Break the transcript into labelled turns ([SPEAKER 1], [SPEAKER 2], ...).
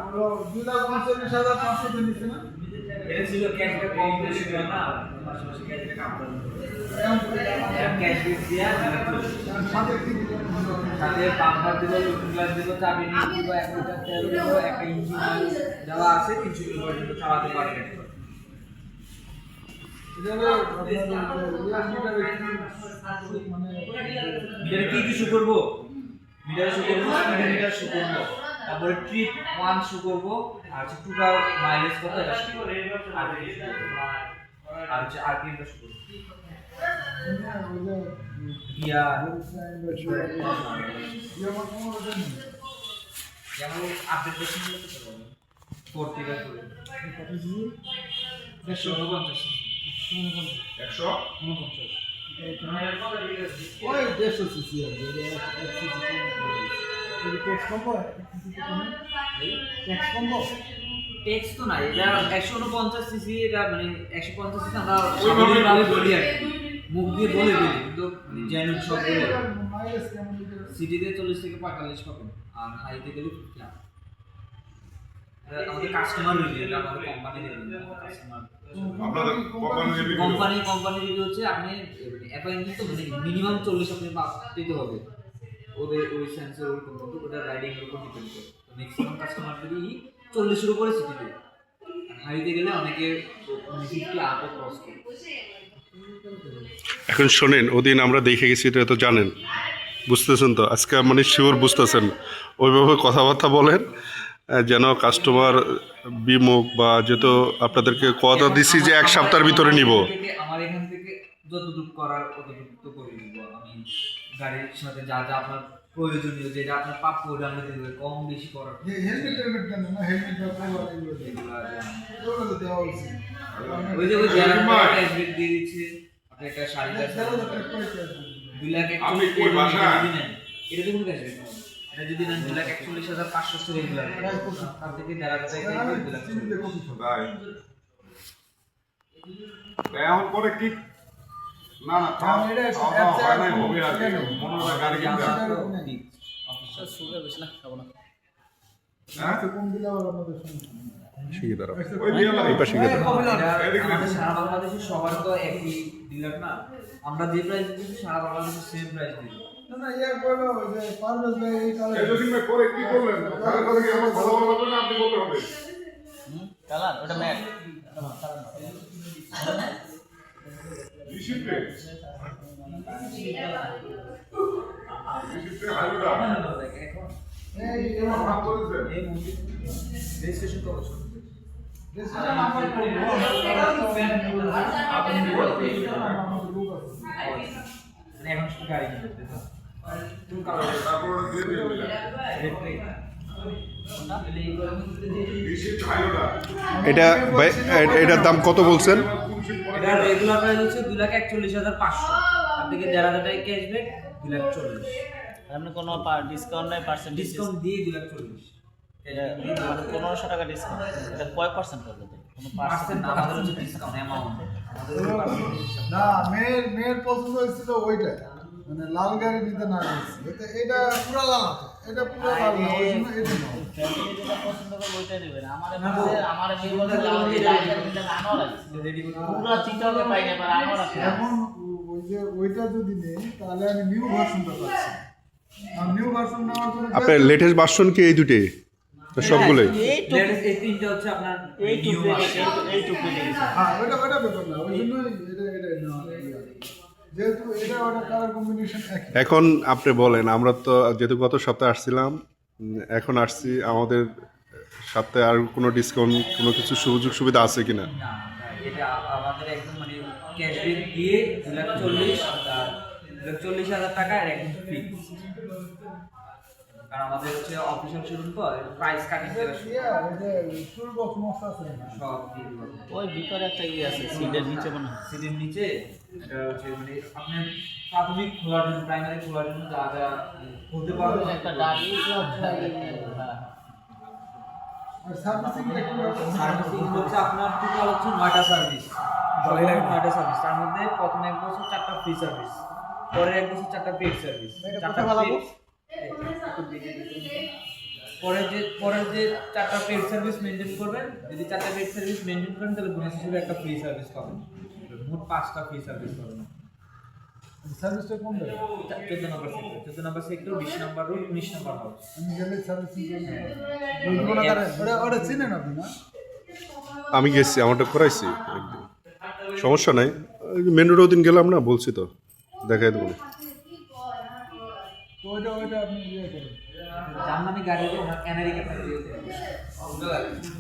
[SPEAKER 1] বলো 2,45,500 দিয়ে নিচ্ছে না
[SPEAKER 2] এটা ছিল ক্যাশব্যাক কম বেশি করে না পাশাপাশি ক্যাশব্যাক আপনার ক্যাশব্যাক দিয়া
[SPEAKER 1] সাথে কি
[SPEAKER 2] সাথে পাম্পার দিল লুকিং গ্লাস দিল চাবি নিয়ে দিব 1 লিটার তেল দিব একটা ইঞ্জিন দেওয়া আছে 300 কিলো পর্যন্ত চালাতে পারবেন মিটারে কি শো করবো মিটারে শো করবো মিটার শো করবো তারপরে ট্রিপ 1 শো করবো আর টোটাল মাইলেজ কত এটা শো করবো আর হচ্ছে আরপিএমটা শো করবো গিয়ার যেমন আপডেট করতে পারবেন 40 টা করে 149
[SPEAKER 1] ওই 150 সিসি আছে এটা tax combo tax combo
[SPEAKER 2] text তো না এটা 149 সিসি এটা মানে 150 সিসি আমরা সাধারণভাবে বলি আর মুখ দিয়ে বলে দিই কিন্তু জেনুইন সব বলে
[SPEAKER 1] মাইলেজ কেমন দিতে
[SPEAKER 2] সিটিতে 40 থেকে 45 পাবেন আর হাইতে গেলে 50 আমাদের কাস্টমার রিভিউ আমাদের কোম্পানি রিভিউ কাস্টমার
[SPEAKER 3] আপনাদের
[SPEAKER 2] কোম্পানি রিভিউ হচ্ছে আপনি অ্যাপয়েন্টমেন্ট তো মিনিমাম 40 আপনি পেতে হবে ওদের ওই সেন্সর ওই কোম্পানি ওটা রাইডিং এর উপর ডিপেন্ড করে তো ম্যাক্সিমাম কাস্টমারদেরই 40 এর উপরে সিটিতে হাইতে গেলে অনেকে 50 আপও ক্রস করে
[SPEAKER 3] এখন শোনেন ওদিন আমরা দেখে গেছি এটা তো জানেন বুঝতেছেন তো আজকে মানে শিওর বুঝতেছেন ওইভাবে কথাবার্তা বলেন যেন কাস্টমার বিমুখ বা যেহেতু আপনাদেরকে কথা দিছি যে 1 সপ্তাহের ভিতরে নিব
[SPEAKER 2] আমার এখান থেকে যতটুকু করার ততটুকু তো করে দিব আমি গাড়ির সাথে যা যা আপনার প্রয়োজনীয় যেটা আপনার প্রাপ্য ওটা আমরা দেব কম বেশি করার
[SPEAKER 1] হেলমেট টেলমেট দেন না হেলমেট বা কভার এগুলো তো দেওয়া উচিত
[SPEAKER 2] ওই যে যারা ক্যাশব্যাক দিয়ে দিচ্ছে আপনি একটা শাড়ি আছে 2 লাখ
[SPEAKER 3] আপনি কই ভাষা
[SPEAKER 2] এটা দেখুন ক্যাশব্যাক এটা যদি নেন 2,41,500 রেগুলার তার থেকে 1,500 টাকা 2 লাখ
[SPEAKER 3] ভাই এখন পরে কি না না এটা হবে আগে মনে হয় গাড়ি কিনতে
[SPEAKER 2] অফিসার সুগার বেশি না খাবো না
[SPEAKER 3] হ্যাঁ
[SPEAKER 1] কম দিলে আবার আপনাদের
[SPEAKER 3] শিখে দাঁড়াও ওই দিয়ে এই পাশে গিয়ে
[SPEAKER 2] আমাদের সারা বাংলাদেশে সবার তো একই ডিলার না আমরা যে প্রাইস দিচ্ছি সারা বাংলাদেশে সেম প্রাইস দিই
[SPEAKER 1] না না ইয়া করো যে পারভেজ ভাই এই কালার
[SPEAKER 3] এই যদি মে করে কি করলেন তাহলে কথা কি আমার ভালো ভালো না আপনি বলতে হবে
[SPEAKER 2] কালার ওটা ম্যাট
[SPEAKER 3] রিসিপ্টে হাইডা
[SPEAKER 1] এই
[SPEAKER 3] এমন ভাব করেছেন
[SPEAKER 2] এই মুভি রেজিস্ট্রেশন করো
[SPEAKER 1] রেজিস্ট্রেশন নাম্বার করব
[SPEAKER 2] আপনি
[SPEAKER 1] আমাদের লোক আছে
[SPEAKER 2] মানে এখন শুধু গাড়ি কিনতে তো তুমি কালার
[SPEAKER 3] তারপর দিয়ে দিলেন রিসিপ্ট হাইডা
[SPEAKER 4] এটা ভাই এটার দাম কত বলছেন
[SPEAKER 2] এটা রেগুলার প্রাইস হচ্ছে 2,41,500 তার থেকে 1,500 টাকা ক্যাশব্যাক 2,40,000
[SPEAKER 5] আপনি কোনো ডিসকাউন্ট নাই পার্সেন্ট
[SPEAKER 2] ডিসকাউন্ট দিয়ে 2,40,000
[SPEAKER 5] মানে 1500 টাকা ডিসকাউন্ট এটা কয় পার্সেন্ট করবে কোনো
[SPEAKER 2] পার্সেন্ট না আমাদের হচ্ছে ডিসকাউন্ট অ্যামাউন্ট
[SPEAKER 1] না মেয়ের পছন্দ হয়েছিল ওইটা মানে লাল গাড়ি নিতে না গেছে এটা পুরো লাল এটা পুরো লাল না ওই জন্য এটা না
[SPEAKER 5] ফ্যামিলি যেটা পছন্দ করে ওইটাই নেবেন আমার মেয়ে বলে লাল দিয়ে লাইটটা আনো
[SPEAKER 2] রেডি করে
[SPEAKER 5] পুরো চিটাকে পাই না আর আনো রাখে
[SPEAKER 1] এখন ওই যে ওইটা যদি নেই তাহলে আমি নিউ ভার্সনটা পাচ্ছি আমি নিউ ভার্সন নেওয়ার জন্য
[SPEAKER 4] আপনার লেটেস্ট ভার্সন কি এই দুটোই সবগুলোই
[SPEAKER 5] এই তো
[SPEAKER 2] এই তিনটা হচ্ছে আপনার
[SPEAKER 5] এই
[SPEAKER 2] নিউ
[SPEAKER 5] টুকরে গেছে
[SPEAKER 1] হ্যাঁ ওইটা ব্যাপার না ওই জন্য এটা নেওয়া যেহেতু এটা ওটা কালার কম্বিনেশন একই
[SPEAKER 4] এখন আপনি বলেন আমরা তো যেহেতু গত সপ্তাহে আসছিলাম এখন আসছি আমাদের সাথে আর কোনো ডিসকাউন্ট কোনো কিছু সুযোগ সুবিধা আছে কিনা
[SPEAKER 2] না এটা আমাদের একদম মানে ক্যাশব্যাক দিয়ে 2,40,000 টাকা আর একদম ফিক্স কারণ আমাদের হচ্ছে অফিশিয়াল শোরুম তো প্রাইস কাটিং করে
[SPEAKER 1] টুল বক্স মস্ত আছে
[SPEAKER 2] সব দিয়ে দিব
[SPEAKER 5] ওই ভিতরে একটা ইয়ে আছে সিটের নিচে মনে হয়
[SPEAKER 2] সিটের নিচে এটা হচ্ছে মানে আপনি প্রাথমিক খোলার জন্য প্রাইমারি খোলার জন্য যা যা খুলতে পারবেন
[SPEAKER 5] একটা গাড়ি
[SPEAKER 1] আর সার্ভিসিং
[SPEAKER 2] সার্ভিসিং হচ্ছে আপনার টোটাল হচ্ছে 9টা সার্ভিস 9টা সার্ভিস তার মধ্যে প্রথম এক বছর 4টা ফ্রি সার্ভিস পরের এক বছর 4টা পেড সার্ভিস 4টা পরের যে 4টা পেড সার্ভিস মেনটেন করবেন, যদি 4টা পেড সার্ভিস মেনটেন করেন তাহলে বোনাস হিসেবে একটা ফ্রি সার্ভিস পাবেন। মোট 5টা ফ্রি সার্ভিস পাবেন।
[SPEAKER 1] সার্ভিসটা কোন জায়গায়?
[SPEAKER 2] 14 নম্বর সেক্টর 20 নম্বর রোড 19 নম্বর হাউস।
[SPEAKER 1] আমি গেলে সার্ভিসিং ওটা চিনেন আপনি না?
[SPEAKER 3] আমি গেছি, আমারটা করাইছি একদিন, সমস্যা নাই। মেন রোডে ওদিন গেলাম না, বলছি তো, দেখাই দেবো।
[SPEAKER 1] তো ওইটা আপনি ইয়ে করেন।
[SPEAKER 2] জার্মানি গাড়িতে এনারিকা থাকে।